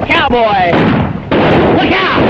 cowboy. Look out!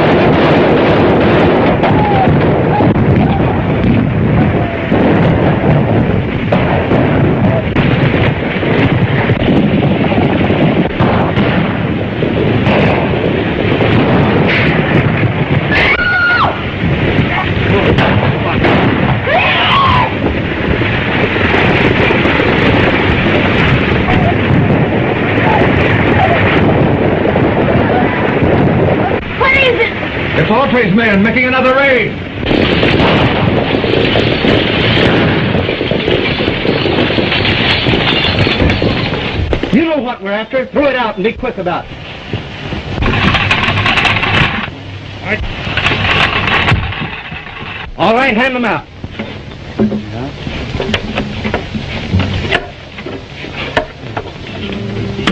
It's Autry's men making another raid. You know what we're after. Throw it out and be quick about it. All right, hand them out.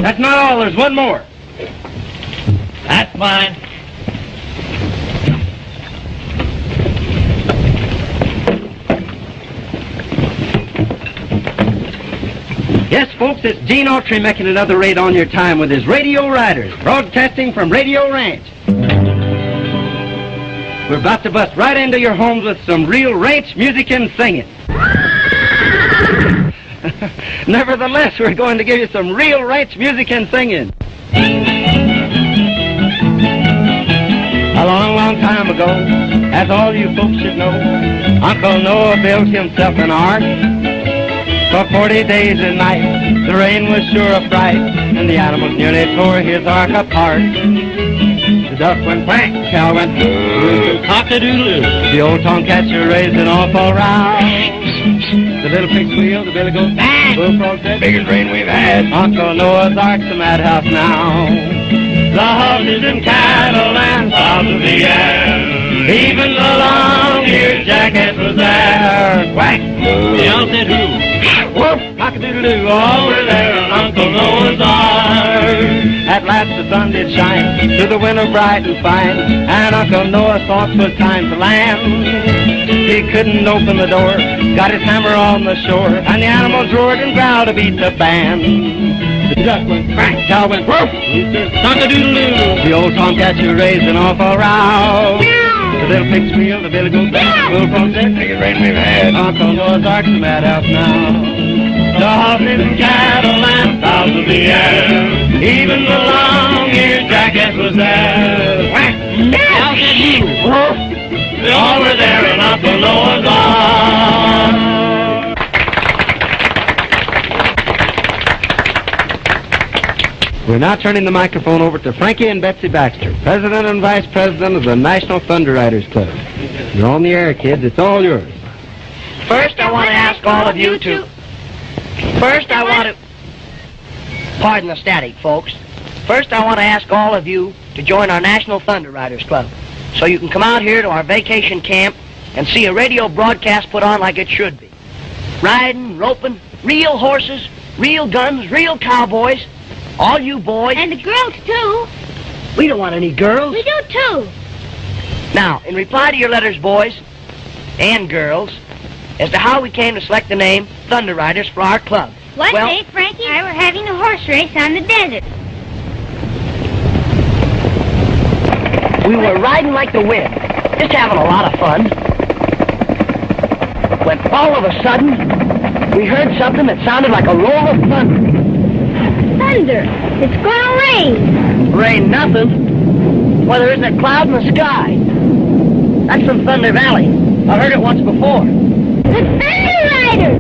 That's not all. There's one more. That's mine. Yes, folks, it's Gene Autry making another raid on your time with his radio riders, broadcasting from Radio Ranch. We're about to bust right into your homes with some real ranch music and singing. Nevertheless, we're going to give you some real ranch music and singing. A long, long time ago, as all you folks should know, Uncle Noah built himself an ark. For 40 days and nights, the rain was sure a fright, and the animals nearly tore his ark apart. The duck went quack, the cow went cock-a-doodle-doo. The old tomcat sure raised an awful row. The little pig squealed, the billy goat bang, bullfrog said, biggest rain we've had. Uncle Noah's ark's a madhouse now. The horses and cattle and fowls of the air, even the long-eared jackass was there. Quack! The owl said who? Whoop! Cock-a-doodle-doo, all were there on Uncle Noah's ark. At last the sun did shine through the window bright and fine, and Uncle Noah thought 'twas time to land. He couldn't open the door, got his hammer on the shore, and the animals roared and growled to beat the band. The duck went quack, cow went woof, rooster cock-a-doodle-doo. The old tomcat sure raised an awful row. The little pig squealed, the billy goat bang, bullfrog said, biggest rain we've had. Uncle Noah's ark's a madhouse now. The horses and cattle and fowls of the air, even the long-eared jackass was there. Quack! Cow said you. They all were there in Uncle Noah's ark. We're now turning the microphone over to Frankie and Betsy Baxter, President and Vice President of the National Thunder Riders Club. You're on the air, kids. It's all yours. First, I want to ask all of you to... Pardon the static, folks. First, I want to ask all of you to join our National Thunder Riders Club, so you can come out here to our vacation camp and see a radio broadcast put on like it should be. Riding, roping, real horses, real guns, real cowboys. All you boys... And the girls, too. We don't want any girls. We do, too. Now, in reply to your letters, boys and girls, as to how we came to select the name Thunder Riders for our club. One day, Frankie and I were having a horse race on the desert. We were riding like the wind, just having a lot of fun. When all of a sudden, we heard something that sounded like a roll of thunder. Thunder! It's gonna rain! Rain nothing. Well, there isn't a cloud in the sky. That's from Thunder Valley. I've heard it once before. The Thunder Riders!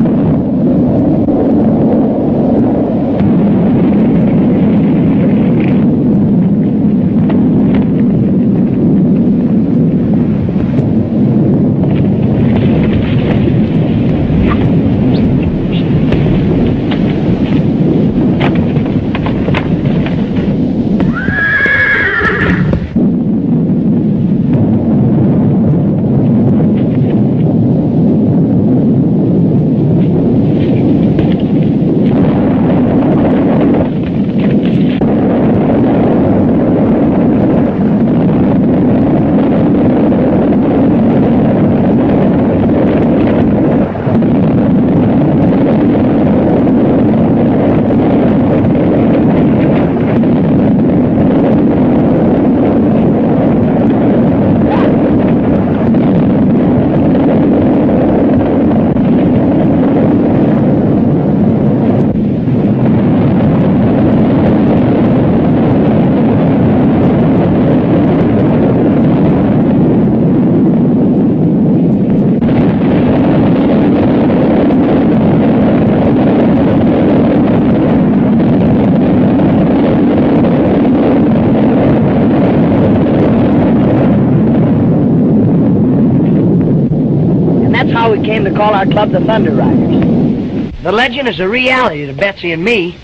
to call our club the Thunder Riders. The legend is a reality to Betsy and me,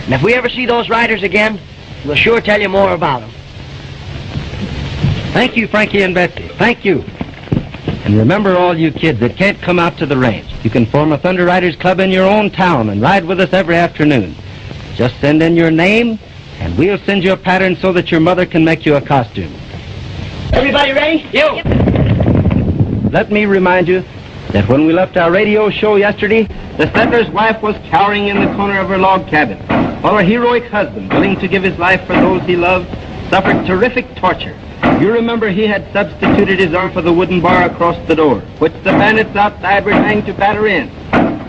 and if we ever see those riders again, we'll sure tell you more about them. Thank you, Frankie and Betsy. Thank you. And remember, all you kids that can't come out to the range, you can form a Thunder Riders Club in your own town and ride with us every afternoon. Just send in your name, and we'll send you a pattern so that your mother can make you a costume. Everybody ready? You! Let me remind you that when we left our radio show yesterday, the settler's wife was cowering in the corner of her log cabin, while her heroic husband, willing to give his life for those he loved, suffered terrific torture. You remember he had substituted his arm for the wooden bar across the door, which the bandits outside were trying to batter in.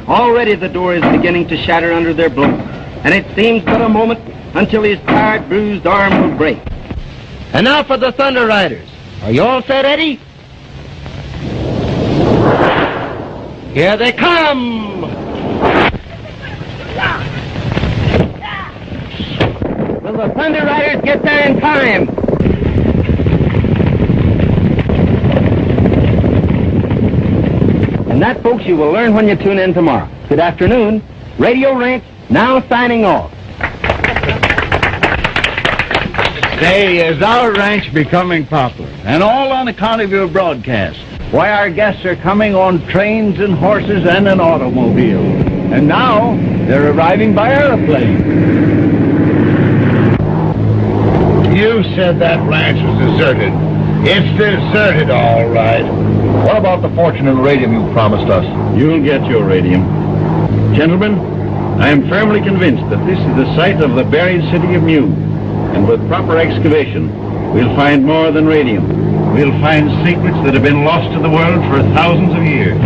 Already the door is beginning to shatter under their blows, and it seems but a moment until his tired, bruised arm will break. And now for the Thunder Riders. Are you all set, Eddie? Here they come! Will the Thunder Riders get there in time? And that, folks, you will learn when you tune in tomorrow. Good afternoon. Radio Ranch now signing off. Say, is our ranch becoming popular? And all on account of your broadcast. Why, our guests are coming on trains and horses and an automobile. And now, they're arriving by airplane. You said that ranch was deserted. It's deserted, all right. What about the fortune and radium you promised us? You'll get your radium. Gentlemen, I am firmly convinced that this is the site of the buried city of Mew. And with proper excavation, we'll find more than radium. We'll find secrets that have been lost to the world for thousands of years.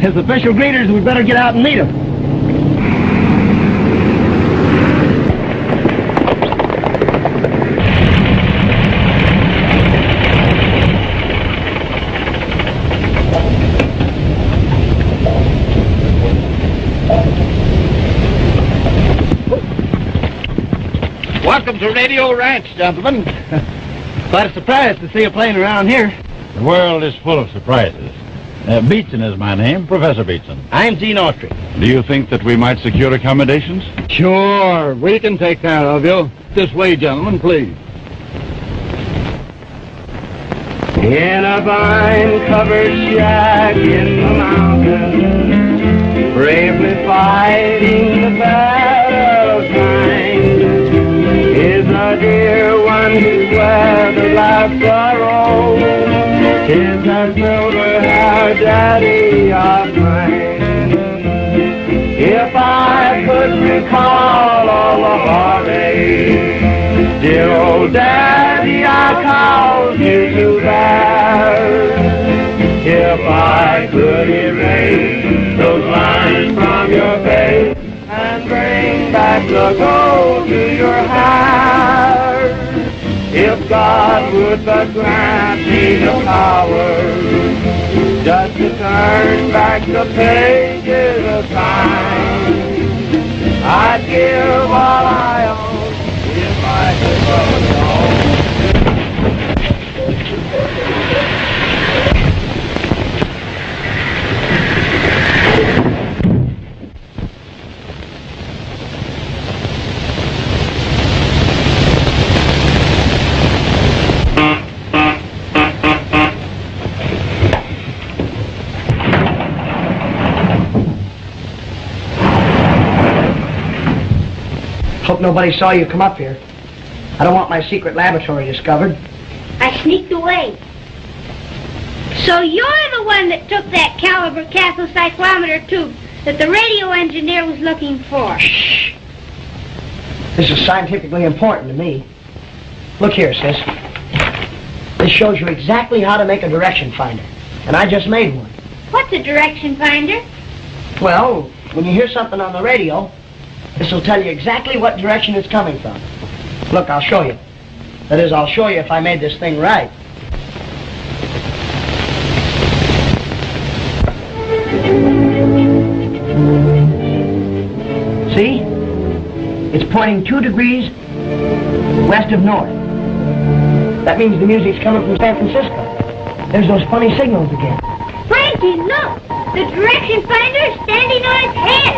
As official greeters, we better get out and meet them. Welcome to Radio Ranch, gentlemen. Quite a surprise to see a plane around here. The world is full of surprises. Beetson is my name, Professor Beetson. I'm Gene Autry. Do you think that we might secure accommodations? Sure, we can take care of you. This way, gentlemen, please. In a vine-covered shack in the mountains, bravely fighting the battle of time, is a dear one who's weathered life's sorrow. 'Tis her silver-haired daddy of mine. If I could recall all the heartache, dear old daddy, I caused you to bear. If I could erase those lines from your face and bring back the gold to your hair, if God would but grant me the power just to turn back the pages of time, I'd give all I own if I could go home. Hope nobody saw you come up here. I don't want my secret laboratory discovered. I sneaked away. So you're the one that took that caliber castle cyclometer tube that the radio engineer was looking for. Shh. This is scientifically important to me. Look here, sis. This shows you exactly how to make a direction finder. And I just made one. What's a direction finder? Well, when you hear something on the radio, this will tell you exactly what direction it's coming from. Look, I'll show you. That is, I'll show you if I made this thing right. See? It's pointing 2 degrees west of north. That means the music's coming from San Francisco. There's those funny signals again. Frankie, look! The direction finder's standing on its head!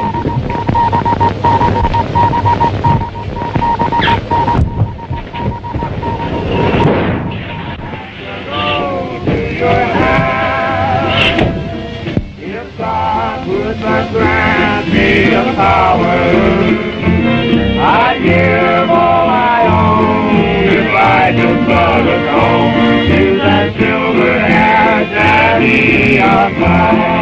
If God would but grant me a power, I'd give all I own if I could but atone to that silver-haired daddy of mine.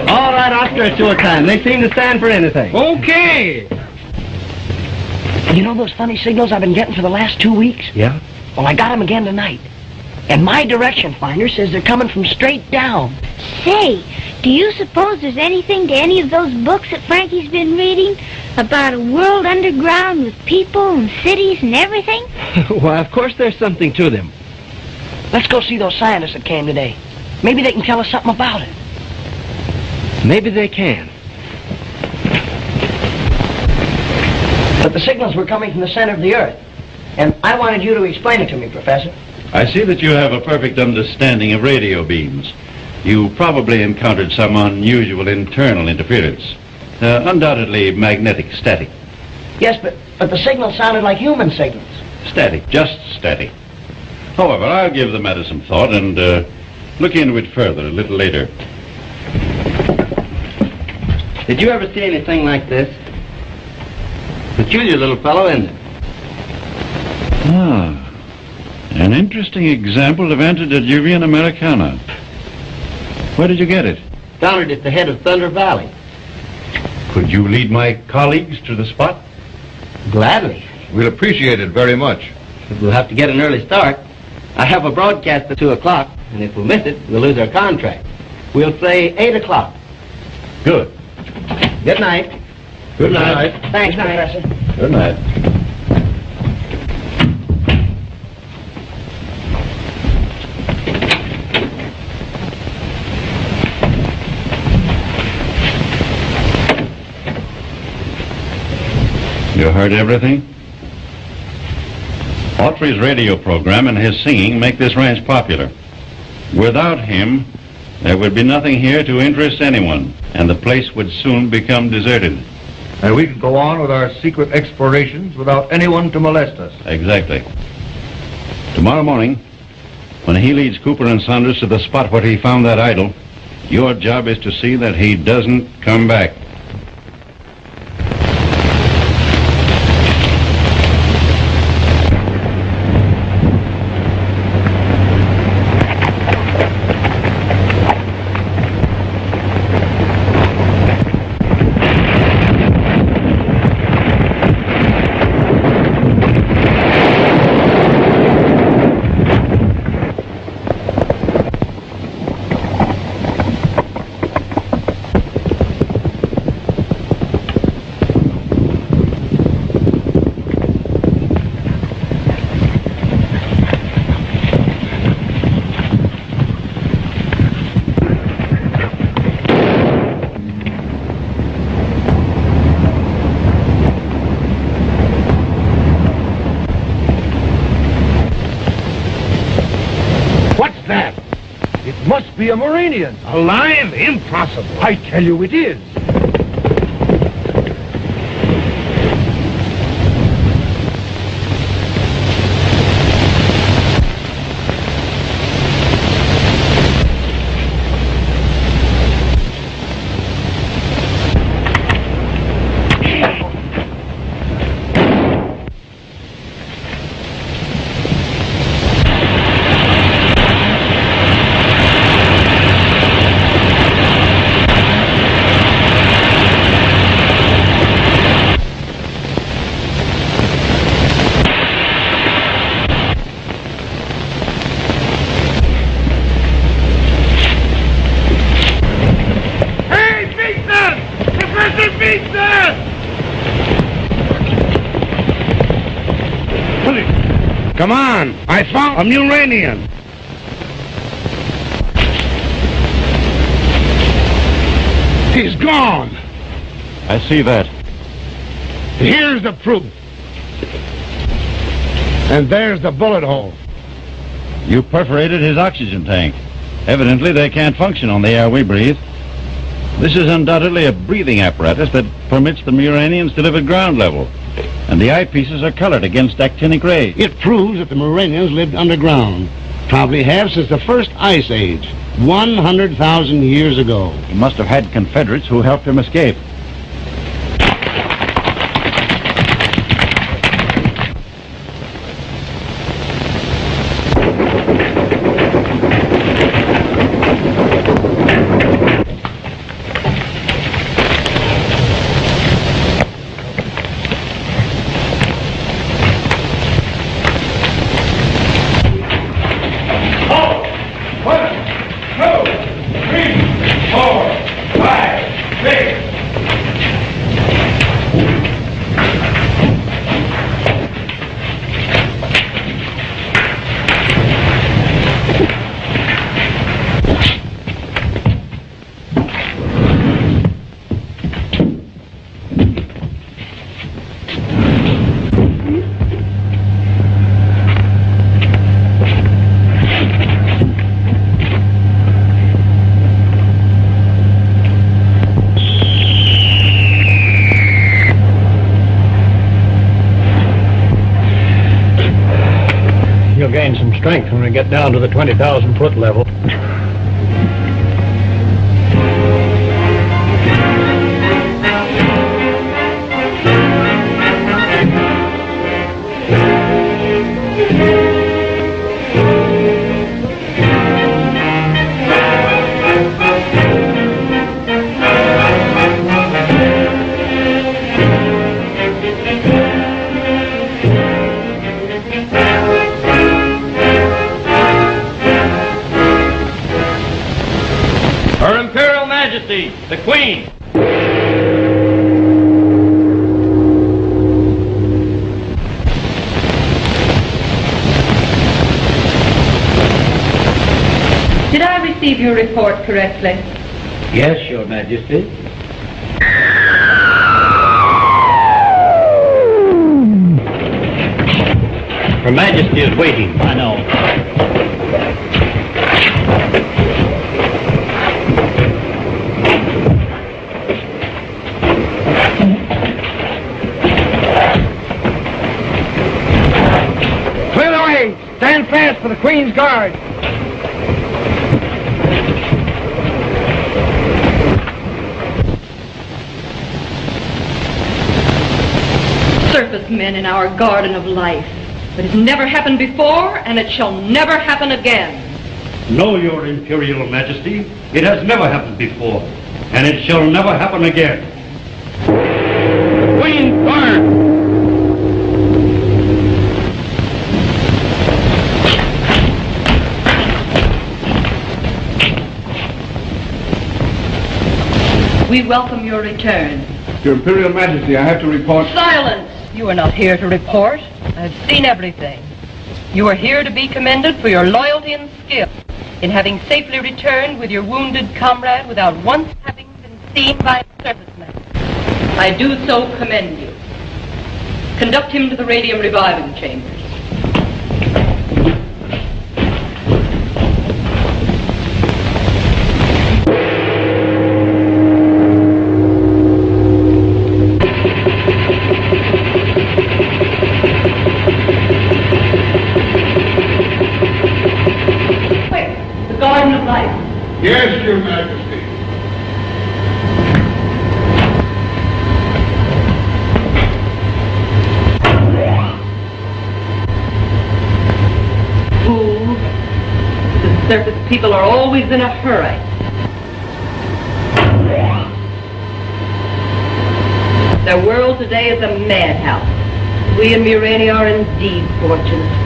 All right, Oscar, it's your time. They seem to stand for anything. Okay. You know those funny signals I've been getting for the last 2 weeks? Yeah? Well, I got them again tonight. And my direction finder says they're coming from straight down. Say, do you suppose there's anything to any of those books that Frankie's been reading about a world underground with people and cities and everything? Why, of course there's something to them. Let's go see those scientists that came today. Maybe they can tell us something about it. Maybe they can. But the signals were coming from the center of the Earth. And I wanted you to explain it to me, Professor. I see that you have a perfect understanding of radio beams. You probably encountered some unusual internal interference. Undoubtedly magnetic static. Yes, but the signals sounded like human signals. Static, just static. However, I'll give the matter some thought and look into it further a little later. Did you ever see anything like this? Peculiar little fellow, isn't it? Ah, an interesting example of antediluvian Americana. Where did you get it? Found it at the head of Thunder Valley. Could you lead my colleagues to the spot? Gladly. We'll appreciate it very much. We'll have to get an early start. I have a broadcast at 2 o'clock, and if we miss it, we'll lose our contract. We'll say 8 o'clock. Good. Good night. Good night. Thanks, Professor. Good night. You heard everything? Autry's radio program and his singing make this ranch popular. Without him, there would be nothing here to interest anyone, and the place would soon become deserted. And we could go on with our secret explorations without anyone to molest us. Exactly. Tomorrow morning, when he leads Cooper and Saunders to the spot where he found that idol, your job is to see that he doesn't come back. Be a Marinian. Alive? Impossible. I tell you it is. Come on, I found a Muranian. He's gone. I see that. Here's the proof. And there's the bullet hole. You perforated his oxygen tank. Evidently, they can't function on the air we breathe. This is undoubtedly a breathing apparatus that permits the Muranians to live at ground level. And the eyepieces are colored against actinic rays. It proves that the Muranians lived underground. Probably have since the first ice age, 100,000 years ago. He must have had Confederates who helped him escape. Strength when we get down to the 20,000-foot level. The Queen. Did I receive your report correctly? Yes, Your Majesty. Her Majesty is waiting. I know. Stand fast for the Queen's Guard. Surface men in our garden of life. It has never happened before, and it shall never happen again. No, Your Imperial Majesty. It has never happened before, and it shall never happen again. The Queen's Guard! We welcome your return. Your Imperial Majesty, I have to report... Silence! You are not here to report. I have seen everything. You are here to be commended for your loyalty and skill in having safely returned with your wounded comrade without once having been seen by a serviceman. I do so commend you. Conduct him to the radium reviving chambers. Yes, Your Majesty. Fools. The surface people are always in a hurry. Their world today is a madhouse. We in Murania are indeed fortunate.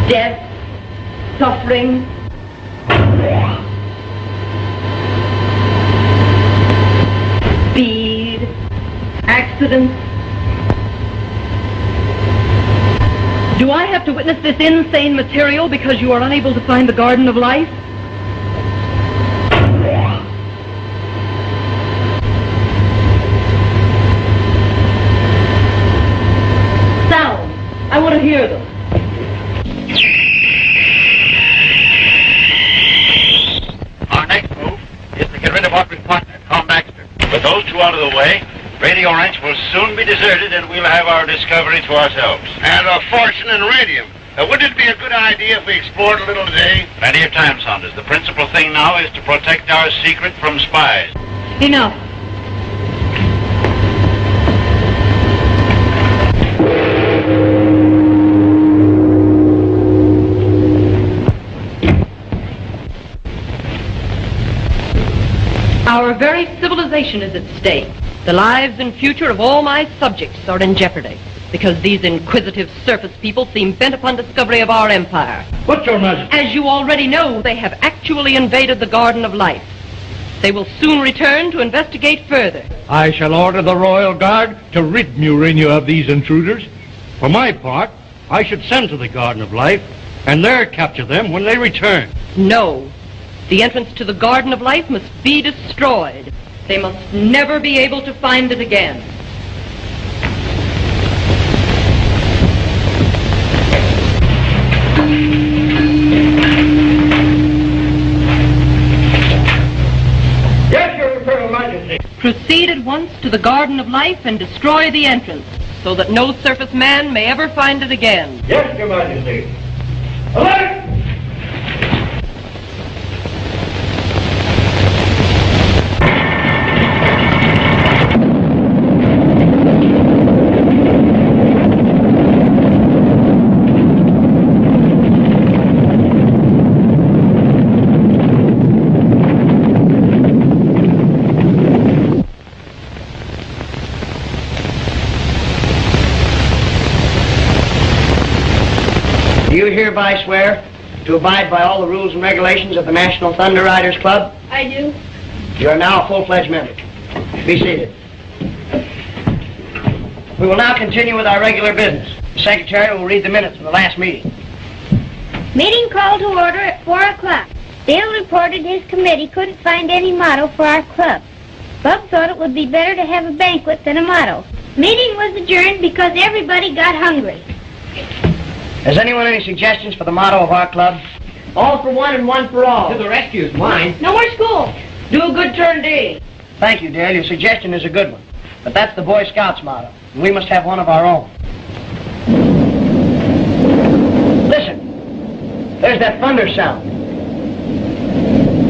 Death, suffering, speed, accidents. Do I have to witness this insane material because you are unable to find the Garden of Life? I want to hear them. Our next move is to get rid of Autry's partner, Tom Baxter. With those two out of the way, Radio Ranch will soon be deserted and we'll have our discovery to ourselves. And a fortune in radium. Wouldn't it be a good idea if we explored a little today? Plenty of time, Saunders. The principal thing now is to protect our secret from spies. Enough. Our very civilization is at stake. The lives and future of all my subjects are in jeopardy, because these inquisitive surface people seem bent upon discovery of our empire. But, Your Majesty... As you already know, they have actually invaded the Garden of Life. They will soon return to investigate further. I shall order the Royal Guard to rid Murino of these intruders. For my part, I should send to the Garden of Life, and there capture them when they return. No. The entrance to the Garden of Life must be destroyed. They must never be able to find it again. Yes, Your Imperial Majesty. Proceed at once to the Garden of Life and destroy the entrance, so that no surface man may ever find it again. Yes, Your Majesty. Alert! Do you hereby swear to abide by all the rules and regulations of the National Thunder Riders Club? I do. You are now a full-fledged member. Be seated. We will now continue with our regular business. The Secretary will read the minutes of the last meeting. Meeting called to order at 4 o'clock. Dale reported his committee couldn't find any motto for our club. Bub thought it would be better to have a banquet than a motto. Meeting was adjourned because everybody got hungry. Has anyone any suggestions for the motto of our club? All for one and one for all. To the rescue is mine. No more school. Do a good turn, D. Thank you, Dale. Your suggestion is a good one. But that's the Boy Scouts motto, and we must have one of our own. Listen. There's that thunder sound.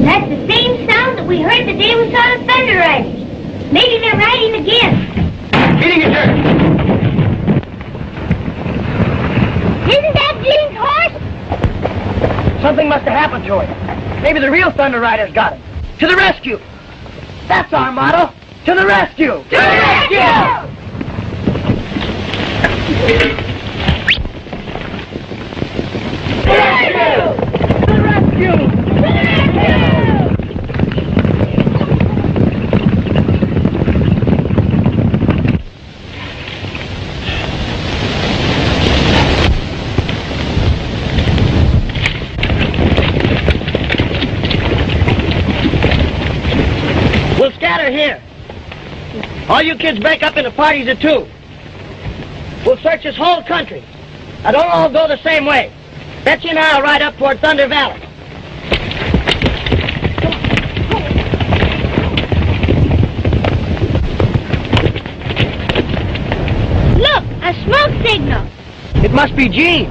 That's the same sound that we heard the day we saw the Thunder Riders. Maybe they're riding again. Meeting adjourned. Isn't that Gene's horse? Something must have happened to him. Maybe the real Thunder Riders got him. To the rescue. That's our motto. To the rescue. To the rescue! To the rescue! To the rescue! To the rescue! We'll scatter here. All you kids break up into parties of two. We'll search this whole country. Now, don't all go the same way. Betsy and I'll ride up toward Thunder Valley. Look, a smoke signal. It must be Gene.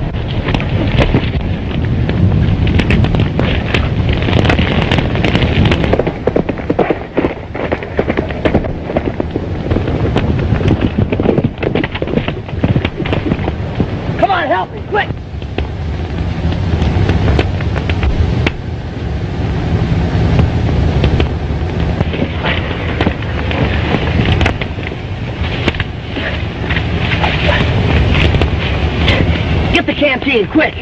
Come on, help me, quick. Get the canteen, quick.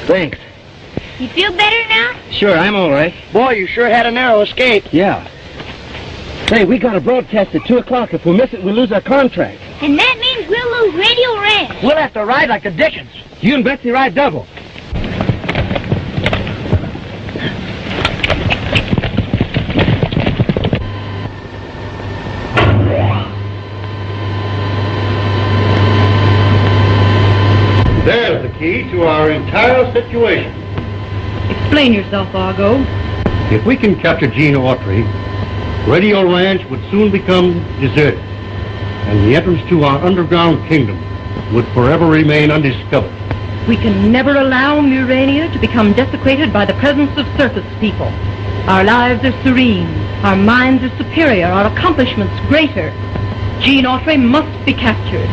Thanks. You feel better now? Sure, I'm all right. Boy, you sure had a narrow escape. Yeah. Hey, we got a broadcast at 2 o'clock. If we miss it, we'll lose our contract. And that means we'll lose Radio Ranch. We'll have to ride like the Dickens. You and Betsy ride double. to our entire situation. Explain yourself, Argo. If we can capture Gene Autry, Radio Ranch would soon become deserted, and the entrance to our underground kingdom would forever remain undiscovered. We can never allow Murania to become desecrated by the presence of surface people. Our lives are serene, our minds are superior, our accomplishments greater. Gene Autry must be captured.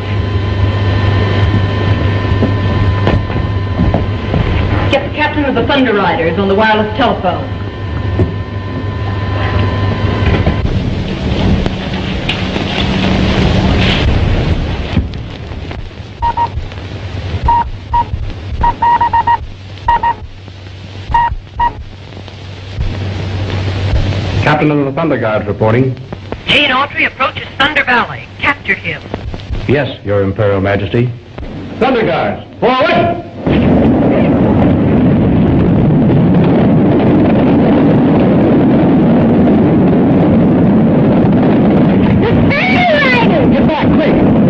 Get the captain of the Thunder Riders on the wireless telephone. Captain of the Thunder Guards reporting. Gene Autry approaches Thunder Valley. Captured him. Yes, Your Imperial Majesty. Thunder Guards, forward! Get back, quick!